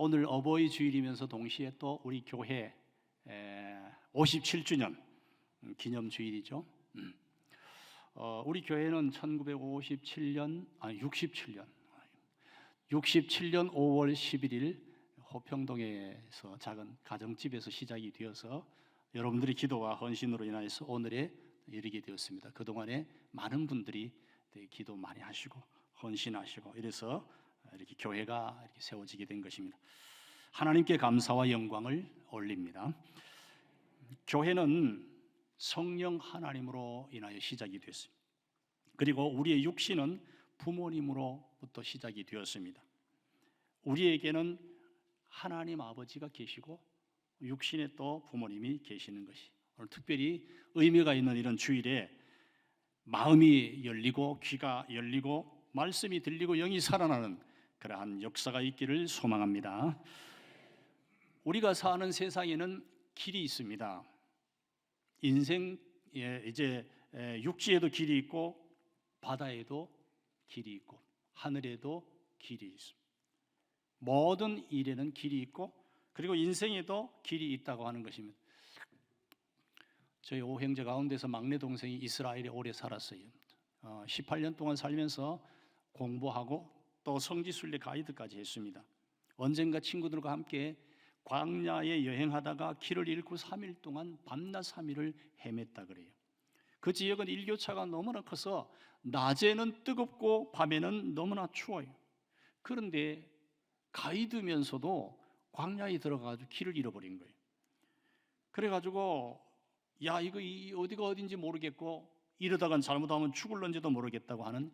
오늘 어버이 주일이면서 동시에 또 우리 교회 57주년 기념 주일이죠. 우리 교회는 67년 5월 11일 호평동에서 작은 가정집에서 시작이 되어서 여러분들의 기도와 헌신으로 인하여서 오늘에 이르게 되었습니다. 그동안에 많은 분들이 기도 많이 하시고 헌신하시고 이래서 이렇게 교회가 이렇게 세워지게 된 것입니다. 하나님께 감사와 영광을 올립니다. 교회는 성령 하나님으로 인하여 시작이 됐습니다. 그리고 우리의 육신은 부모님으로부터 시작이 되었습니다. 우리에게는 하나님 아버지가 계시고 육신에 또 부모님이 계시는 것이 오늘 특별히 의미가 있는 이런 주일에 마음이 열리고 귀가 열리고 말씀이 들리고 영이 살아나는 그러한 역사가 있기를 소망합니다. 우리가 사는 세상에는 길이 있습니다. 인생에 이제 육지에도 길이 있고 바다에도 길이 있고 하늘에도 길이 있습니다. 모든 일에는 길이 있고 그리고 인생에도 길이 있다고 하는 것입니다. 저희 5형제 가운데서 막내 동생이 이스라엘에 오래 살았어요. 18년 동안 살면서 공부하고 또 성지순례 가이드까지 했습니다. 언젠가 친구들과 함께 광야에 여행하다가 길을 잃고 3일 동안 밤낮 3일을 헤맸다 그래요. 그 지역은 일교차가 너무나 커서 낮에는 뜨겁고 밤에는 너무나 추워요. 그런데 가이드면서도 광야에 들어가서 길을 잃어버린 거예요. 그래가지고 야 이거 어디가 어딘지 모르겠고 이러다간 잘못하면 죽을런지도 모르겠다고 하는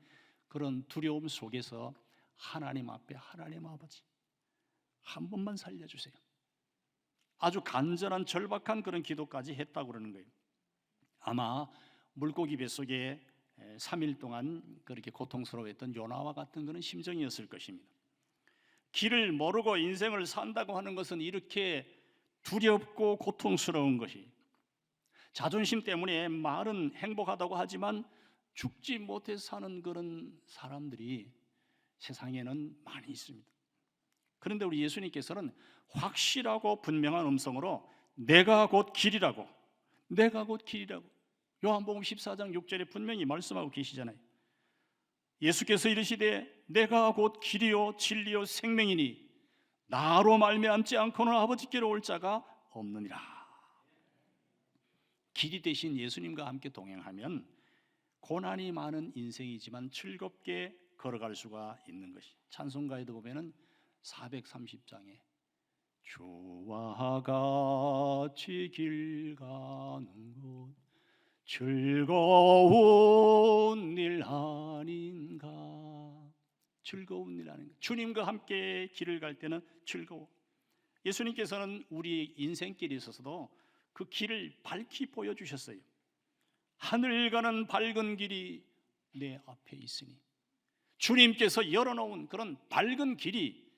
그런 두려움 속에서 하나님 앞에 하나님 아버지 한 번만 살려주세요. 아주 간절한 절박한 그런 기도까지 했다고 그러는 거예요. 아마 물고기 뱃속에 3일 동안 그렇게 고통스러워했던 요나와 같은 그런 심정이었을 것입니다. 길을 모르고 인생을 산다고 하는 것은 이렇게 두렵고 고통스러운 것이 자존심 때문에 말은 행복하다고 하지만 죽지 못해서 사는 그런 사람들이 세상에는 많이 있습니다. 그런데 우리 예수님께서는 확실하고 분명한 음성으로 내가 곧 길이라고 요한복음 14장 6절에 분명히 말씀하고 계시잖아요. 예수께서 이르시되 내가 곧 길이요 진리요 생명이니 나로 말미암지 않고는 아버지께로 올 자가 없느니라. 길이 되신 예수님과 함께 동행하면 고난이 많은 인생이지만 즐겁게 걸어갈 수가 있는 것이 찬송가에도 보면은 430장에 주와 같이 길 가는 곳 즐거운 일 아닌가. 즐거운 일 아닌가. 주님과 함께 길을 갈 때는 즐거워. 예수님께서는 우리 인생길에 있어서도 그 길을 밝히 보여주셨어요. 하늘 가는 밝은 길이 내 앞에 있으니 주님께서 열어놓은 그런 밝은 길이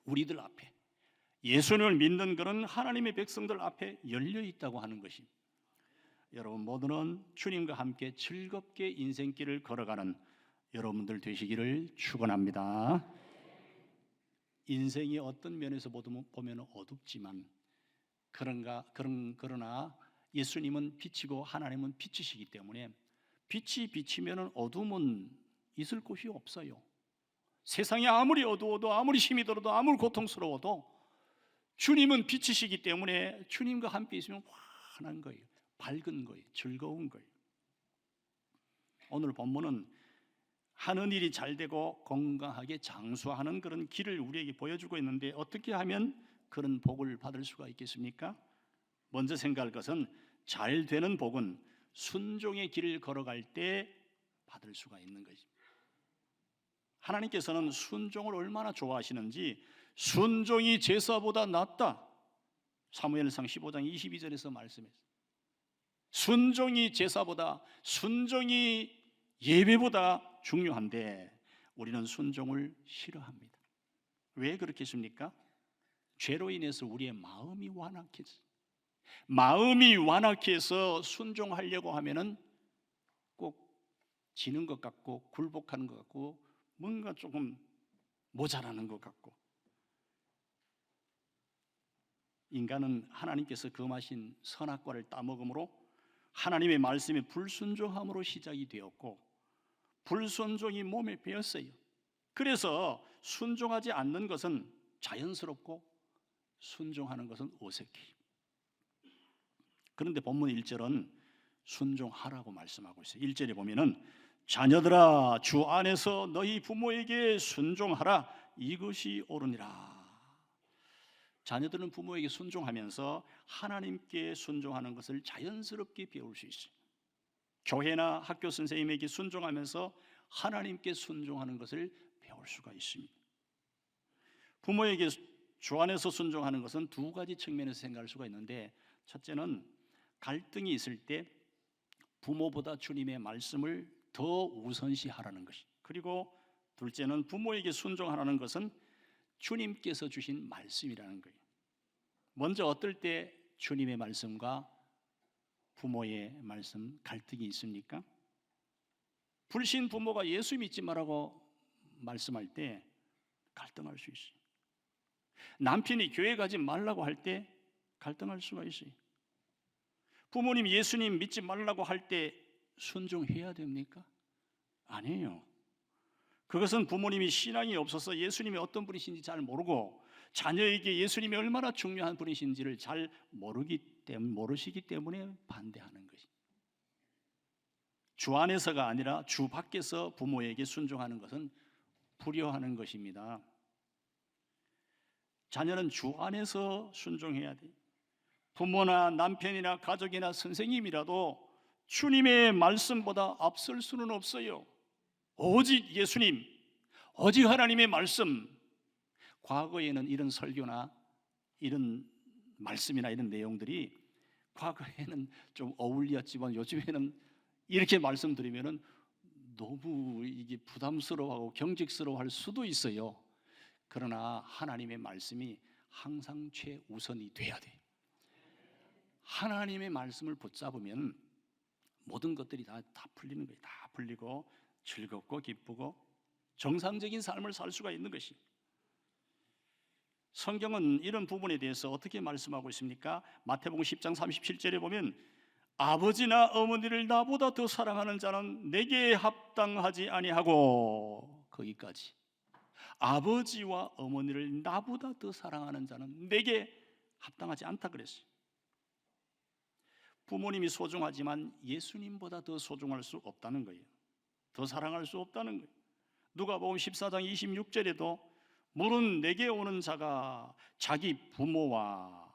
우리들 앞에 예수님을 믿는 그런 하나님의 백성들 앞에 열려 있다고 하는 것입니다. 여러분 모두는 주님과 함께 즐겁게 인생길을 걸어가는 여러분들 되시기를 축원합니다. 인생이 어떤 면에서 보면 어둡지만 그러나 예수님은 빛이고 하나님은 빛이시기 때문에 빛이 비치면 어둠은 있을 곳이 없어요. 세상이 아무리 어두워도 아무리 힘이 들어도 아무리 고통스러워도 주님은 빛이시기 때문에 주님과 함께 있으면 환한 거예요. 밝은 거예요. 즐거운 거예요. 오늘 본문은 하는 일이 잘 되고 건강하게 장수하는 그런 길을 우리에게 보여주고 있는데 어떻게 하면 그런 복을 받을 수가 있겠습니까? 먼저 생각할 것은 잘 되는 복은 순종의 길을 걸어갈 때 받을 수가 있는 것입니다. 하나님께서는 순종을 얼마나 좋아하시는지 순종이 제사보다 낫다. 사무엘상 15장 22절에서 말씀했어요. 순종이 제사보다 순종이 예배보다 중요한데 우리는 순종을 싫어합니다. 왜 그렇겠습니까? 죄로 인해서 우리의 마음이 완악해서 순종하려고 하면은 꼭 지는 것 같고 굴복하는 것 같고 뭔가 조금 모자라는 것 같고 인간은 하나님께서 금하신 선악과를 따먹음으로 하나님의 말씀에 불순종함으로 시작이 되었고 불순종이 몸에 배었어요. 그래서 순종하지 않는 것은 자연스럽고 순종하는 것은 어색해요. 그런데 본문 1절은 순종하라고 말씀하고 있어요. 1절에 보면은 자녀들아 주 안에서 너희 부모에게 순종하라 이것이 옳으니라. 자녀들은 부모에게 순종하면서 하나님께 순종하는 것을 자연스럽게 배울 수 있어요. 교회나 학교 선생님에게 순종하면서 하나님께 순종하는 것을 배울 수가 있습니다. 부모에게 주 안에서 순종하는 것은 두 가지 측면에서 생각할 수가 있는데, 첫째는 갈등이 있을 때 부모보다 주님의 말씀을 더 우선시하라는 것이, 그리고 둘째는 부모에게 순종하라는 것은 주님께서 주신 말씀이라는 거예요. 먼저 어떨 때 주님의 말씀과 부모의 말씀 갈등이 있습니까? 불신 부모가 예수 믿지 말라고 말씀할 때 갈등할 수 있어요. 남편이 교회 가지 말라고 할 때 갈등할 수가 있어요. 부모님 예수님 믿지 말라고 할 때 순종해야 됩니까? 아니에요. 그것은 부모님이 신앙이 없어서 예수님이 어떤 분이신지 잘 모르고 자녀에게 예수님이 얼마나 중요한 분이신지를 잘 모르시기 때문에 반대하는 것이. 주 안에서가 아니라 주 밖에서 부모에게 순종하는 것은 불효하는 것입니다. 자녀는 주 안에서 순종해야 돼요. 부모나 남편이나 가족이나 선생님이라도 주님의 말씀보다 앞설 수는 없어요. 오직 예수님, 오직 하나님의 말씀. 과거에는 이런 설교나 이런 말씀이나 이런 내용들이 과거에는 좀 어울렸지만 요즘에는 이렇게 말씀드리면은 너무 이게 부담스러워하고 경직스러워할 수도 있어요. 그러나 하나님의 말씀이 항상 최우선이 돼야 돼. 하나님의 말씀을 붙잡으면 모든 것들이 다 풀리는 거예요. 다 풀리고 즐겁고 기쁘고 정상적인 삶을 살 수가 있는 것이. 성경은 이런 부분에 대해서 어떻게 말씀하고 있습니까? 마태복음 10장 37절에 보면 아버지나 어머니를 나보다 더 사랑하는 자는 내게 합당하지 아니하고, 거기까지. 아버지와 어머니를 나보다 더 사랑하는 자는 내게 합당하지 않다 그랬어요. 부모님이 소중하지만 예수님보다 더 소중할 수 없다는 거예요. 더 사랑할 수 없다는 거예요. 누가복음 14장 26절에도 물은 내게 오는 자가 자기 부모와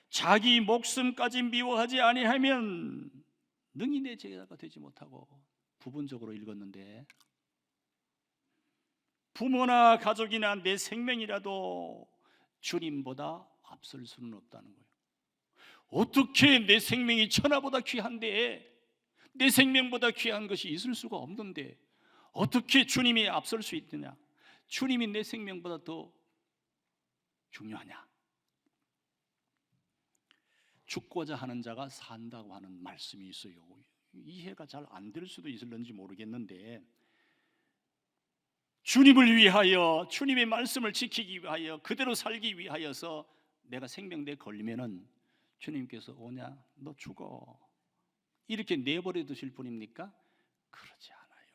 자기 목숨까지 미워하지 아니하면 능히 내 제자가 되지 못하고, 부분적으로 읽었는데 부모나 가족이나 내 생명이라도 주님보다 앞설 수는 없다는 거예요. 어떻게 내 생명이 천하보다 귀한데, 내 생명보다 귀한 것이 있을 수가 없는데 어떻게 주님이 앞설 수 있느냐? 주님이 내 생명보다 더 중요하냐? 죽고자 하는 자가 산다고 하는 말씀이 있어요. 이해가 잘 안 될 수도 있을는지 모르겠는데, 주님을 위하여, 주님의 말씀을 지키기 위하여, 그대로 살기 위하여서 내가 생명대에 걸리면은 주님께서 오냐? 너 죽어. 이렇게 내버려 두실 분입니까? 그러지 않아요.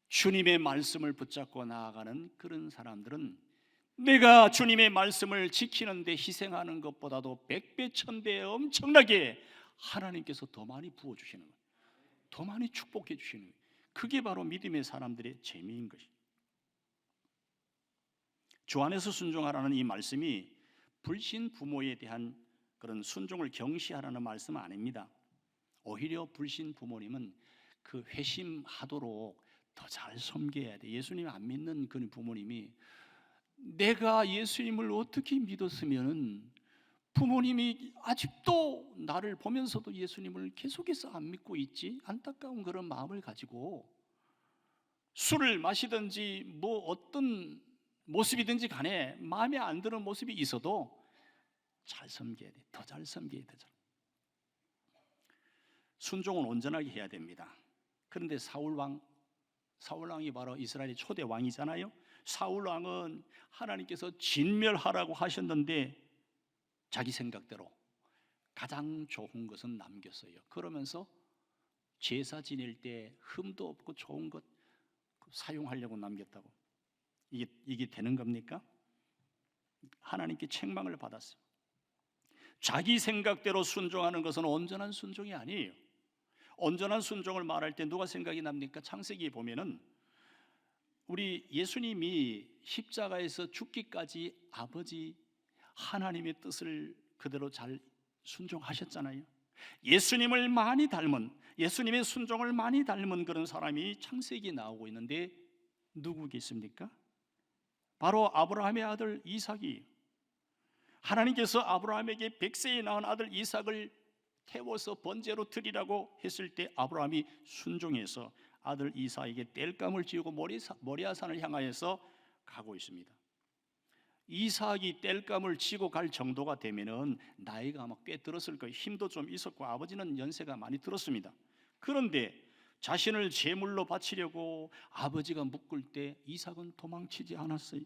주님의 말씀을 붙잡고 나아가는 그런 사람들은 내가 주님의 말씀을 지키는 데 희생하는 것보다도 100배, 1000배 엄청나게 하나님께서 더 많이 부어주시는 거예요. 더 많이 축복해 주시는 거예요. 그게 바로 믿음의 사람들의 재미인 것이죠. 주 안에서 순종하라는 이 말씀이 불신 부모에 대한 그런 순종을 경시하라는 말씀은 아닙니다. 오히려 불신 부모님은 그 회심하도록 더 잘 섬겨야 돼. 예수님 안 믿는 그 부모님이 내가 예수님을 어떻게 믿었으면 부모님이 아직도 나를 보면서도 예수님을 계속해서 안 믿고 있지? 안타까운 그런 마음을 가지고 술을 마시든지 뭐 어떤 모습이든지 간에 마음에 안 드는 모습이 있어도 잘 섬겨야 돼. 더 잘 섬겨야 되잖아. 순종은 온전하게 해야 됩니다. 그런데 사울왕이 바로 이스라엘의 초대 왕이잖아요. 사울 왕은 하나님께서 진멸하라고 하셨는데 자기 생각대로 가장 좋은 것은 남겼어요. 그러면서 제사 지낼 때 흠도 없고 좋은 것 사용하려고 남겼다고. 이게 되는 겁니까? 하나님께 책망을 받았어요. 자기 생각대로 순종하는 것은 온전한 순종이 아니에요. 온전한 순종을 말할 때 누가 생각이 납니까? 창세기에 보면은 우리 예수님이 십자가에서 죽기까지 아버지 하나님의 뜻을 그대로 잘 순종하셨잖아요. 예수님을 많이 닮은, 예수님의 순종을 많이 닮은 그런 사람이 창세기에 나오고 있는데 누구겠습니까? 바로 아브라함의 아들 이삭이. 하나님께서 아브라함에게 100세에 낳은 아들 이삭을 태워서 번제로 드리라고 했을 때 아브라함이 순종해서 아들 이삭에게 땔감을 지우고 모리아산을 향하여서 가고 있습니다. 이삭이 땔감을 지고 갈 정도가 되면은 나이가 아마 꽤 들었을 거예요. 힘도 좀 있었고 아버지는 연세가 많이 들었습니다. 그런데 자신을 제물로 바치려고 아버지가 묶을 때 이삭은 도망치지 않았어요.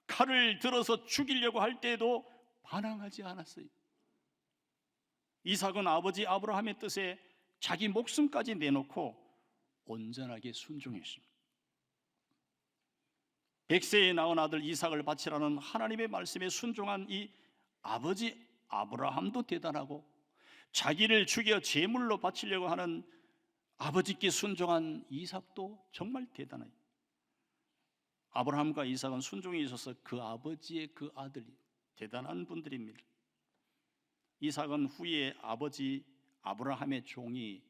칼을 들어서 죽이려고 할 때에도 반항하지 않았어요. 이삭은 아버지 아브라함의 뜻에 자기 목숨까지 내놓고 온전하게 순종했습니다. 100세에 낳은 아들 이삭을 바치라는 하나님의 말씀에 순종한 이 아버지 아브라함도 대단하고 자기를 죽여 제물로 바치려고 하는 아버지께 순종한 이삭도 정말 대단해요. 아브라함과 이삭은 순종에 있어서 그 아버지의 그 아들이 대단한 분들입니다. 이삭은 후에 아버지 아브라함의 종이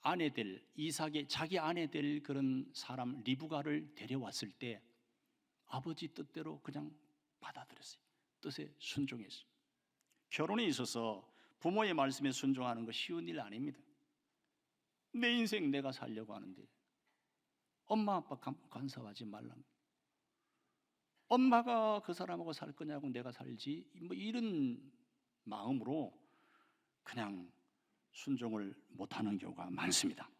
아내 될 이삭의 자기 아내 될 그런 사람 리브가를 데려왔을 때 아버지 뜻대로 그냥 받아들였어요. 뜻에 순종했어요. 결혼에 있어서 부모의 말씀에 순종하는 거 쉬운 일 아닙니다. 내 인생 내가 살려고 하는데 엄마 아빠 간섭하지 말라는, 엄마가 그 사람하고 살 거냐고 내가 살지, 뭐 이런 마음으로 그냥 순종을 못하는 경우가 많습니다.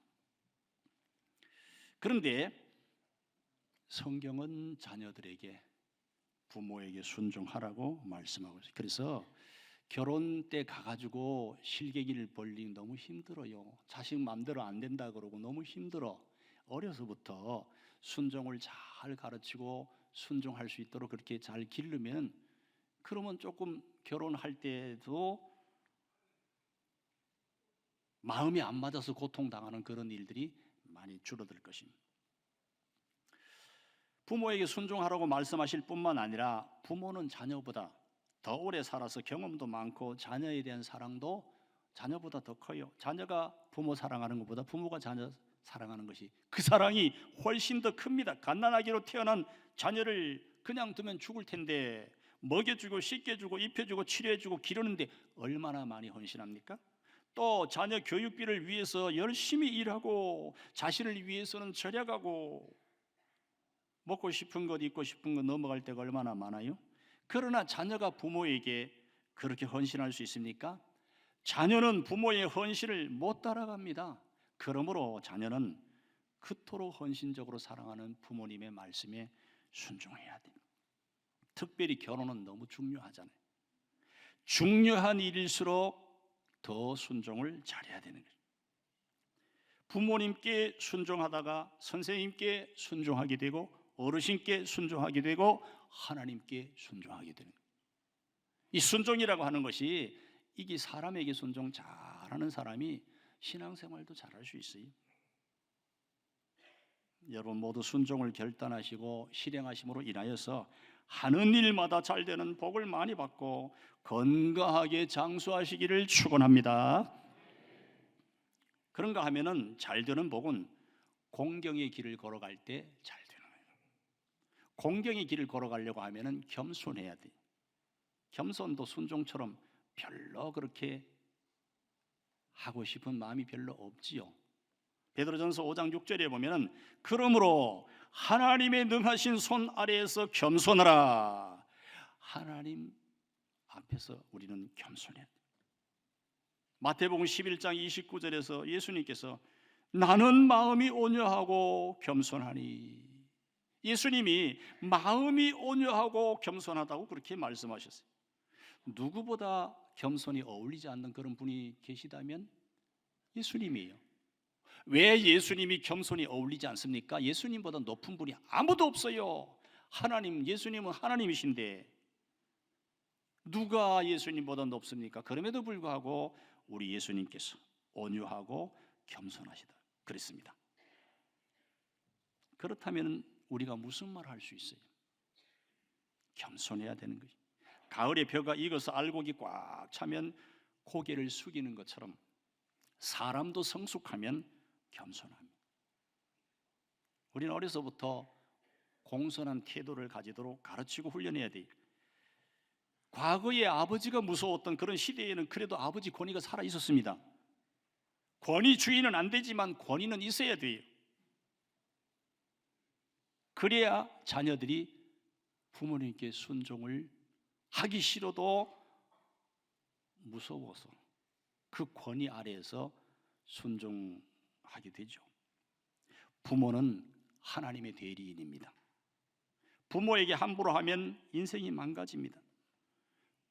그런데 성경은 자녀들에게 부모에게 순종하라고 말씀하고 있어요. 그래서 결혼 때 가가지고 실개기를 벌리기 너무 힘들어요. 자식 마음대로 안 된다 그러고 너무 힘들어. 어려서부터 순종을 잘 가르치고 순종할 수 있도록 그렇게 잘 기르면, 그러면 조금 결혼할 때도 마음이 안 맞아서 고통당하는 그런 일들이 많이 줄어들 것입니다. 부모에게 순종하라고 말씀하실 뿐만 아니라 부모는 자녀보다 더 오래 살아서 경험도 많고 자녀에 대한 사랑도 자녀보다 더 커요. 자녀가 부모 사랑하는 것보다 부모가 자녀 사랑하는 것이 그 사랑이 훨씬 더 큽니다. 갓난아기로 태어난 자녀를 그냥 두면 죽을 텐데 먹여주고 씻겨주고 입혀주고 치료해주고 기르는데 얼마나 많이 헌신합니까? 또 자녀 교육비를 위해서 열심히 일하고 자신을 위해서는 절약하고 먹고 싶은 것 입고 싶은 것 넘어갈 때가 얼마나 많아요? 그러나 자녀가 부모에게 그렇게 헌신할 수 있습니까? 자녀는 부모의 헌신을 못 따라갑니다. 그러므로 자녀는 그토록 헌신적으로 사랑하는 부모님의 말씀에 순종해야 됩니다. 특별히 결혼은 너무 중요하잖아요. 중요한 일일수록 더 순종을 잘해야 되는 거예요. 부모님께 순종하다가 선생님께 순종하게 되고 어르신께 순종하게 되고 하나님께 순종하게 되는 거예요. 이 순종이라고 하는 것이 이게 사람에게 순종 잘하는 사람이 신앙생활도 잘할 수 있어요. 여러분 모두 순종을 결단하시고 실행하심으로 인하여서 하는 일마다 잘 되는 복을 많이 받고 건강하게 장수하시기를 축원합니다. 그런가 하면은 잘 되는 복은 공경의 길을 걸어갈 때 잘 되는 거예요. 공경의 길을 걸어가려고 하면은 겸손해야 돼요. 겸손도 순종처럼 별로 그렇게 하고 싶은 마음이 별로 없지요. 베드로전서 5장 6절에 보면은 그러므로 하나님의 능하신 손 아래에서 겸손하라. 하나님 앞에서 우리는 겸손해야 돼. 마태복음 11장 29절에서 예수님께서 나는 마음이 온유하고 겸손하니 예수님이 마음이 온유하고 겸손하다고 그렇게 말씀하셨어요. 누구보다 겸손이 어울리지 않는 그런 분이 계시다면 예수님이에요. 왜 예수님이 겸손이 어울리지 않습니까? 예수님보다 높은 분이 아무도 없어요. 하나님, 예수님은 하나님이신데 누가 예수님보다 높습니까? 그럼에도 불구하고 우리 예수님께서 온유하고 겸손하시다 그랬습니다. 그렇다면 우리가 무슨 말을 할 수 있어요? 겸손해야 되는 것이. 가을에 벼가 익어서 알곡이 꽉 차면 고개를 숙이는 것처럼 사람도 성숙하면 겸손합니다. 우리는 어려서부터 공손한 태도를 가지도록 가르치고 훈련해야 돼요. 과거에 아버지가 무서웠던 그런 시대에는 그래도 아버지 권위가 살아 있었습니다. 권위 주의는 안 되지만 권위는 있어야 돼요. 그래야 자녀들이 부모님께 순종을 하기 싫어도 무서워서 그 권위 아래에서 순종하게 되죠. 부모는 하나님의 대리인입니다. 부모에게 함부로 하면 인생이 망가집니다.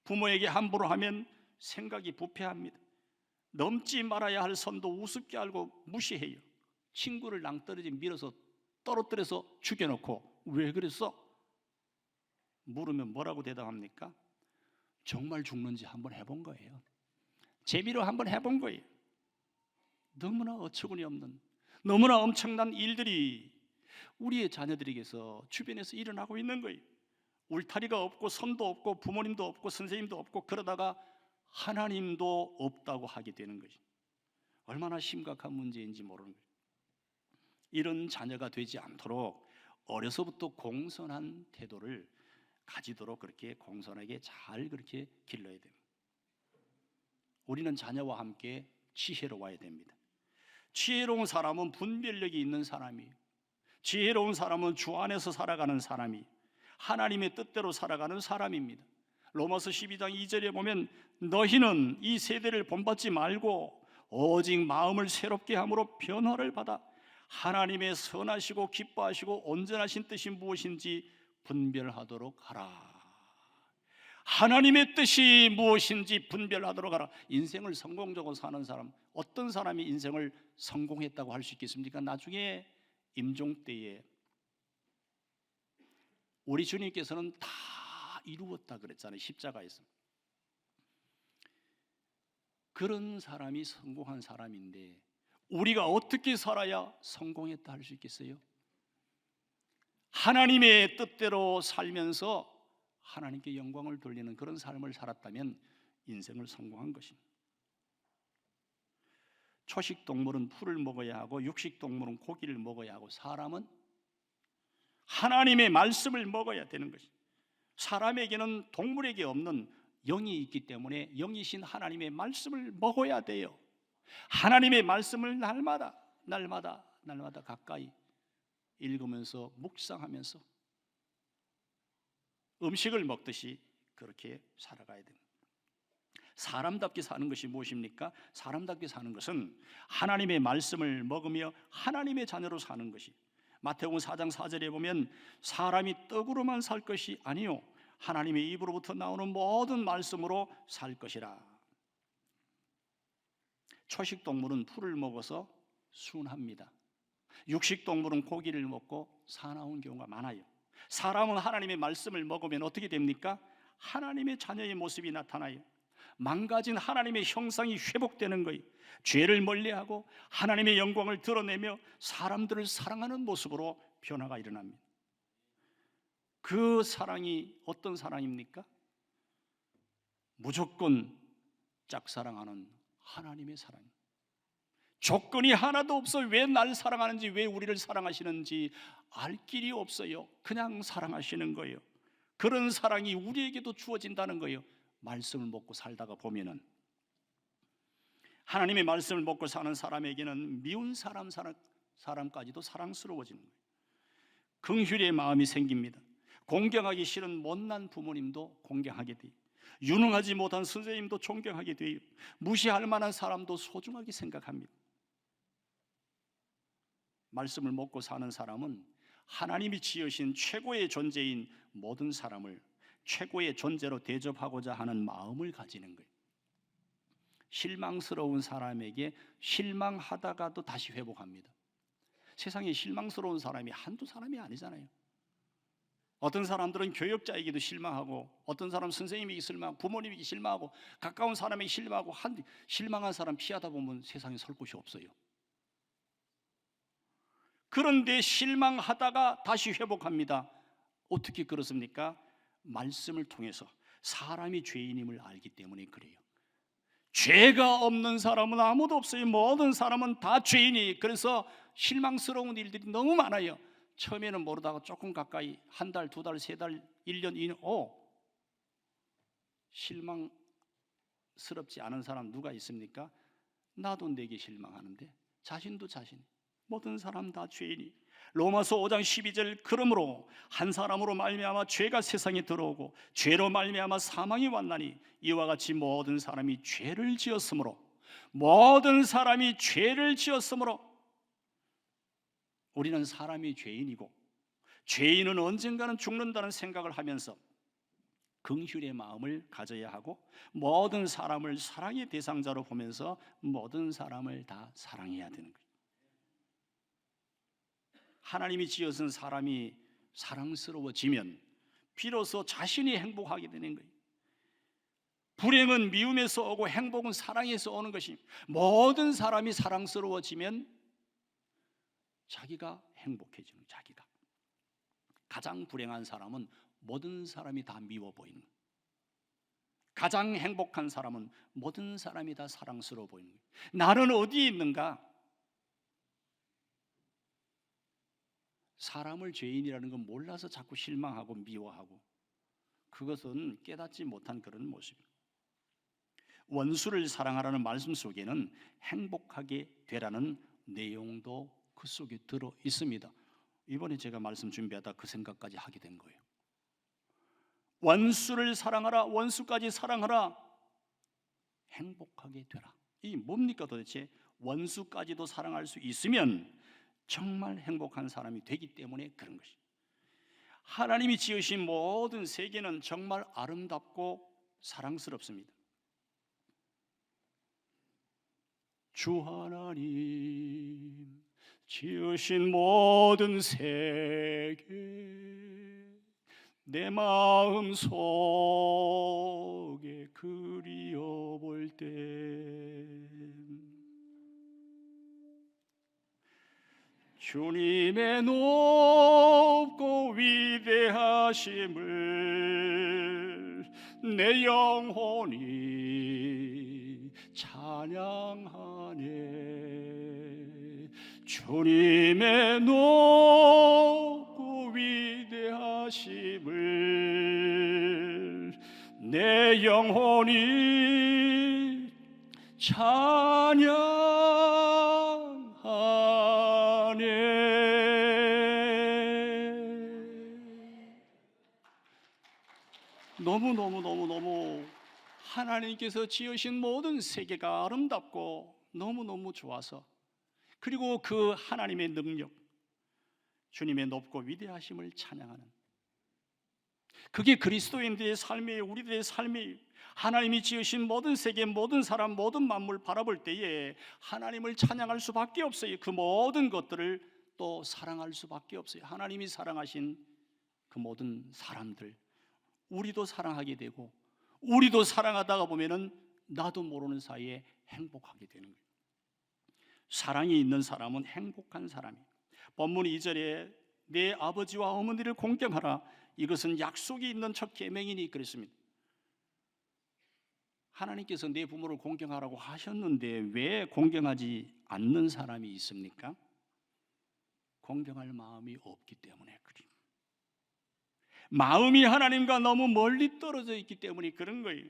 부모에게 함부로 하면 생각이 부패합니다. 넘지 말아야 할 선도 우습게 알고 무시해요. 친구를 낭떠러지 밀어서 떨어뜨려서 죽여놓고 왜 그랬어? 물으면 뭐라고 대답합니까? 정말 죽는지 한번 해본 거예요. 재미로 한번 해본 거예요. 너무나 어처구니 없는, 너무나 엄청난 일들이 우리의 자녀들에게서 주변에서 일어나고 있는 거예요. 울타리가 없고 선도 없고 부모님도 없고 선생님도 없고 그러다가 하나님도 없다고 하게 되는 것이 얼마나 심각한 문제인지 모르는 거예요. 이런 자녀가 되지 않도록 어려서부터 공손한 태도를 가지도록 그렇게 공손하게 잘 그렇게 길러야 됩니다. 우리는 자녀와 함께 지혜로워야 됩니다. 지혜로운 사람은 분별력이 있는 사람이에요. 지혜로운 사람은 주 안에서 살아가는 사람이 하나님의 뜻대로 살아가는 사람입니다. 로마서 12장 2절에 보면 너희는 이 세대를 본받지 말고 오직 마음을 새롭게 함으로 변화를 받아 하나님의 선하시고 기뻐하시고 온전하신 뜻이 무엇인지 분별하도록 하라. 하나님의 뜻이 무엇인지 분별하도록 하라. 인생을 성공적으로 사는 사람, 어떤 사람이 인생을 성공했다고 할 수 있겠습니까? 나중에 임종 때에 우리 주님께서는 다 이루었다 그랬잖아요. 십자가에서. 그런 사람이 성공한 사람인데 우리가 어떻게 살아야 성공했다 할 수 있겠어요? 하나님의 뜻대로 살면서 하나님께 영광을 돌리는 그런 삶을 살았다면 인생을 성공한 것입니다. 초식 동물은 풀을 먹어야 하고 육식 동물은 고기를 먹어야 하고 사람은 하나님의 말씀을 먹어야 되는 것입니다. 사람에게는 동물에게 없는 영이 있기 때문에 영이신 하나님의 말씀을 먹어야 돼요. 하나님의 말씀을 날마다 가까이 읽으면서 묵상하면서 음식을 먹듯이 그렇게 살아가야 됩니다. 사람답게 사는 것이 무엇입니까? 사람답게 사는 것은 하나님의 말씀을 먹으며 하나님의 자녀로 사는 것이. 마태복음 4장 4절에 보면 사람이 떡으로만 살 것이 아니요 하나님의 입으로부터 나오는 모든 말씀으로 살 것이라. 초식 동물은 풀을 먹어서 순합니다. 육식 동물은 고기를 먹고 사나운 경우가 많아요. 사람은 하나님의 말씀을 먹으면 어떻게 됩니까? 하나님의 자녀의 모습이 나타나요. 망가진 하나님의 형상이 회복되는 거예요. 죄를 멀리하고 하나님의 영광을 드러내며 사람들을 사랑하는 모습으로 변화가 일어납니다. 그 사랑이 어떤 사랑입니까? 무조건 짝사랑하는 하나님의 사랑. 조건이 하나도 없어. 왜 날 사랑하는지, 왜 우리를 사랑하시는지 알 길이 없어요. 그냥 사랑하시는 거예요. 그런 사랑이 우리에게도 주어진다는 거예요. 말씀을 먹고 살다가 보면은 하나님의 말씀을 먹고 사는 사람에게는 미운 사람까지도 사랑스러워지는 거예요. 긍휼의 마음이 생깁니다. 공경하기 싫은 못난 부모님도 공경하게 돼요. 유능하지 못한 선생님도 존경하게 돼요. 무시할 만한 사람도 소중하게 생각합니다. 말씀을 먹고 사는 사람은 하나님이 지으신 최고의 존재인 모든 사람을 최고의 존재로 대접하고자 하는 마음을 가지는 거예요. 실망스러운 사람에게 실망하다가도 다시 회복합니다. 세상에 실망스러운 사람이 한두 사람이 아니잖아요. 어떤 사람들은 교역자에게도 실망하고, 어떤 사람 선생님에게 실망하고, 부모님에게 실망하고, 가까운 사람에게 실망하고, 실망한 사람 피하다 보면 세상에 설 곳이 없어요. 그런데 실망하다가 다시 회복합니다. 어떻게 그렇습니까? 말씀을 통해서 사람이 죄인임을 알기 때문에 그래요. 죄가 없는 사람은 아무도 없어요. 모든 사람은 다 죄인이. 그래서 실망스러운 일들이 너무 많아요. 처음에는 모르다가 조금 가까이 한 달, 두 달, 세 달, 1년, 2년, 실망스럽지 않은 사람 누가 있습니까? 나도 내게 실망하는데, 자신도 자신, 모든 사람 다 죄인이. 로마서 5장 12절, 그러므로 한 사람으로 말미암아 죄가 세상에 들어오고 죄로 말미암아 사망이 왔나니 이와 같이 모든 사람이 죄를 지었으므로, 모든 사람이 죄를 지었으므로, 우리는 사람이 죄인이고 죄인은 언젠가는 죽는다는 생각을 하면서 긍휼의 마음을 가져야 하고, 모든 사람을 사랑의 대상자로 보면서 모든 사람을 다 사랑해야 되는 거예요. 하나님이 지으신 사람이 사랑스러워지면 비로소 자신이 행복하게 되는 거예요. 불행은 미움에서 오고 행복은 사랑에서 오는 것입니다. 모든 사람이 사랑스러워지면 자기가 행복해지는 거예요. 자기가. 가장 불행한 사람은 모든 사람이 다 미워 보이는 거예요. 가장 행복한 사람은 모든 사람이 다 사랑스러워 보이는 거예요. 나는 어디에 있는가? 사람을 죄인이라는 건 몰라서 자꾸 실망하고 미워하고, 그것은 깨닫지 못한 그런 모습입니다. 원수를 사랑하라는 말씀 속에는 행복하게 되라는 내용도 그 속에 들어 있습니다. 이번에 제가 말씀 준비하다 그 생각까지 하게 된 거예요. 원수를 사랑하라, 원수까지 사랑하라, 행복하게 되라. 이게 뭡니까 도대체? 원수까지도 사랑할 수 있으면 정말 행복한 사람이 되기 때문에 그런 것입니다. 하나님이 지으신 모든 세계는 정말 아름답고 사랑스럽습니다. 주 하나님 지으신 모든 세계, 내 마음 속에 그리워볼 때 주님의 높고 위대하심을 내 영혼이 찬양하네. 주님의 높고 위대하심을 내 영혼이 찬양하네. 너무 하나님께서 지으신 모든 세계가 아름답고 너무너무 좋아서, 그리고 그 하나님의 능력, 주님의 높고 위대하심을 찬양하는, 그게 그리스도인들의 삶이에요. 우리들의 삶이에요. 하나님이 지으신 모든 세계, 모든 사람, 모든 만물 바라볼 때에 하나님을 찬양할 수밖에 없어요. 그 모든 것들을 또 사랑할 수밖에 없어요. 하나님이 사랑하신 그 모든 사람들, 우리도 사랑하게 되고, 우리도 사랑하다가 보면은 나도 모르는 사이에 행복하게 되는 거예요. 사랑이 있는 사람은 행복한 사람이에요. 본문 2절에 내 아버지와 어머니를 공경하라, 이것은 약속이 있는 첫 계명이니 그랬습니다. 하나님께서 내 부모를 공경하라고 하셨는데 왜 공경하지 않는 사람이 있습니까? 공경할 마음이 없기 때문에 그래요. 마음이 하나님과 너무 멀리 떨어져 있기 때문에 그런 거예요.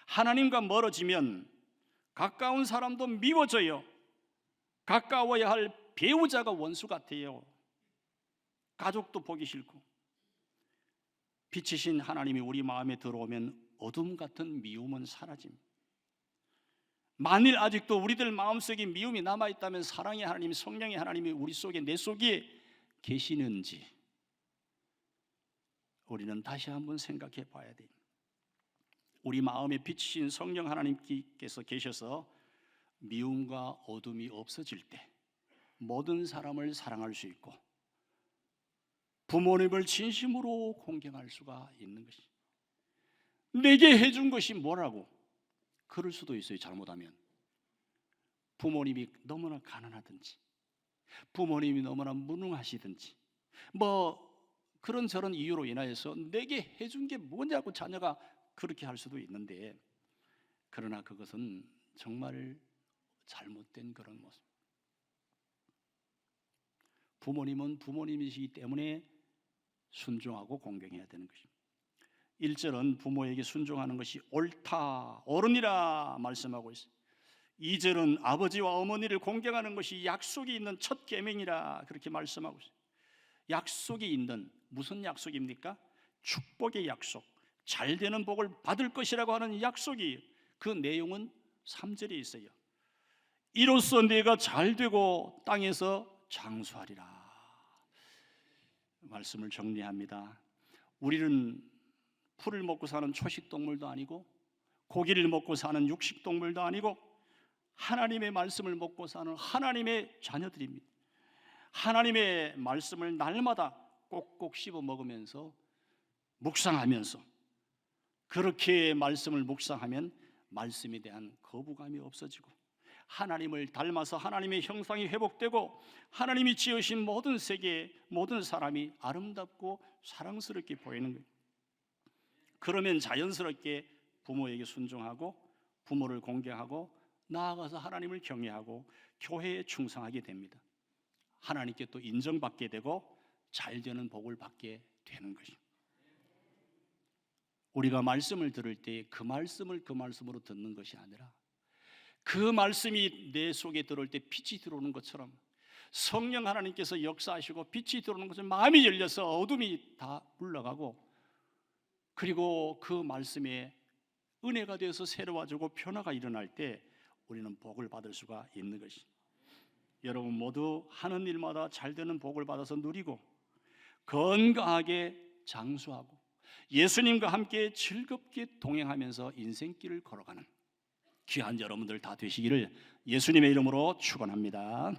하나님과 멀어지면 가까운 사람도 미워져요. 가까워야 할 배우자가 원수 같아요. 가족도 보기 싫고. 빛이신 하나님이 우리 마음에 들어오면 어둠 같은 미움은 사라집니다. 만일 아직도 우리들 마음속에 미움이 남아있다면 사랑의 하나님, 성령의 하나님이 우리 속에, 내 속에 계시는지 우리는 다시 한번 생각해 봐야 돼요. 우리 마음에 비치신 성령 하나님께서 계셔서 미움과 어둠이 없어질 때 모든 사람을 사랑할 수 있고 부모님을 진심으로 공경할 수가 있는 것이, 내게 해준 것이 뭐라고 그럴 수도 있어요. 잘못하면 부모님이 너무나 가난하든지 부모님이 너무나 무능하시든지 그런저런 이유로 인하여서 내게 해준 게 뭐냐고 자녀가 그렇게 할 수도 있는데, 그러나 그것은 정말 잘못된 그런 모습. 부모님은 부모님이시기 때문에 순종하고 공경해야 되는 것입니다. 1절은 부모에게 순종하는 것이 옳다, 옳으니라 말씀하고 있어요. 2절은 아버지와 어머니를 공경하는 것이 약속이 있는 첫 계명이라 그렇게 말씀하고 있어요. 약속이 있는, 무슨 약속입니까? 축복의 약속, 잘되는 복을 받을 것이라고 하는 약속이, 그 내용은 3절에 있어요. 이로써 내가 잘되고 땅에서 장수하리라. 말씀을 정리합니다. 우리는 풀을 먹고 사는 초식동물도 아니고 고기를 먹고 사는 육식동물도 아니고 하나님의 말씀을 먹고 사는 하나님의 자녀들입니다. 하나님의 말씀을 날마다 꼭꼭 씹어 먹으면서 묵상하면서, 그렇게 말씀을 묵상하면 말씀에 대한 거부감이 없어지고 하나님을 닮아서 하나님의 형상이 회복되고 하나님이 지으신 모든 세계, 모든 사람이 아름답고 사랑스럽게 보이는 거예요. 그러면 자연스럽게 부모에게 순종하고 부모를 공경하고 나아가서 하나님을 경외하고 교회에 충성하게 됩니다. 하나님께 또 인정받게 되고 잘되는 복을 받게 되는 것입니다. 우리가 말씀을 들을 때 그 말씀을 그 말씀으로 듣는 것이 아니라 그 말씀이 내 속에 들어올 때 빛이 들어오는 것처럼 성령 하나님께서 역사하시고 빛이 들어오는 것처럼 마음이 열려서 어둠이 다 물러가고, 그리고 그 말씀에 은혜가 되어서 새로워지고 변화가 일어날 때 우리는 복을 받을 수가 있는 것이, 여러분 모두 하는 일마다 잘되는 복을 받아서 누리고 건강하게 장수하고 예수님과 함께 즐겁게 동행하면서 인생길을 걸어가는 귀한 여러분들 다 되시기를 예수님의 이름으로 축원합니다.